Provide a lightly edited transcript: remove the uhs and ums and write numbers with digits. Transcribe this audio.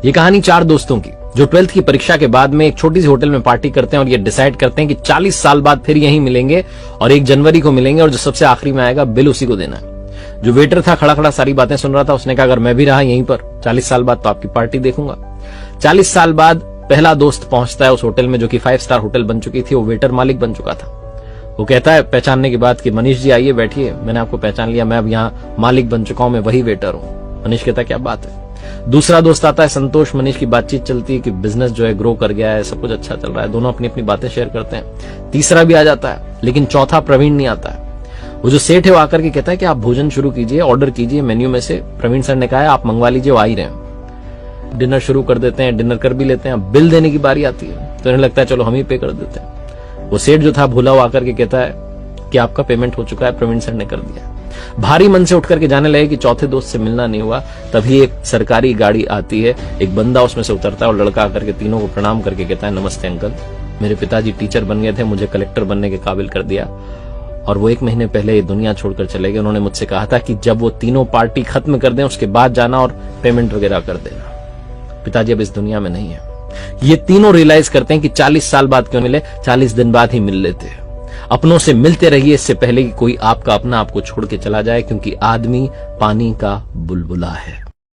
ये कहानी 4 दोस्तों की जो 12th की परीक्षा के बाद में एक छोटी सी होटल में पार्टी करते हैं और ये डिसाइड करते हैं कि 40 साल बाद फिर यहीं मिलेंगे और 1 जनवरी को मिलेंगे और जो सबसे आखिरी में आएगा बिल उसी को देना है। जो वेटर था खड़ा खड़ा सारी बातें सुन रहा था, उसने कहा अगर मैं भी रहा यहीं पर 40 साल बाद तो आपकी पार्टी देखूंगा। 40 साल बाद पहला दोस्त पहुंचता है उस होटल में जो कि 5 स्टार होटल बन चुकी थी। वो वेटर मालिक बन चुका था। वो कहता है पहचानने के बाद कि मनीष जी आइए बैठिए, मैंने आपको पहचान लिया, मैं अब यहाँ मालिक बन चुका हूं, मैं वही वेटर हूं। मनीष कहता है क्या बात है। दूसरा दोस्त आता है संतोष। मनीष की बातचीत चलती है कि बिजनेस जो है ग्रो कर गया है, सब कुछ अच्छा चल रहा है, दोनों अपनी अपनी बातें शेयर करते हैं। तीसरा भी आ जाता है, लेकिन चौथा प्रवीण नहीं आता है। वो जो सेठ है वो आकर के कहता है कि आप भोजन शुरू कीजिए, ऑर्डर कीजिए मेन्यू में से। प्रवीण सर ने कहा है आप मंगवा लीजिए, वो आ ही रहे हैं। डिनर शुरू कर देते हैं, डिनर कर भी लेते हैं। बिल देने की बारी आती है तो इन्हें लगता है चलो हम ही पे कर देते हैं। वो सेठ जो था भूला वो आकर के कहता है कि आपका पेमेंट हो चुका है, प्रवीण सर ने कर दिया। भारी मन से उठ करके जाने लगे कि चौथे दोस्त से मिलना नहीं हुआ। तभी एक सरकारी गाड़ी आती है, एक बंदा उसमें से उतरता है और लड़का आकर के तीनों को प्रणाम करके कहता है नमस्ते अंकल, मेरे पिताजी टीचर बन गए थे, मुझे कलेक्टर बनने के काबिल कर दिया और वो 1 महीने पहले ये दुनिया छोड़कर चले गए। उन्होंने मुझसे कहा था कि जब वो तीनों पार्टी खत्म कर दें उसके बाद जाना और पेमेंट वगैरह कर देना। पिताजी अब इस दुनिया में नहीं है। ये तीनों रियलाइज करते हैं कि 40 साल बाद क्यों मिले, 40 दिन बाद ही मिल लेते हैं। अपनों से मिलते रहिए इससे पहले कि कोई आपका अपना आपको छोड़ के चला जाए, क्योंकि आदमी पानी का बुलबुला है।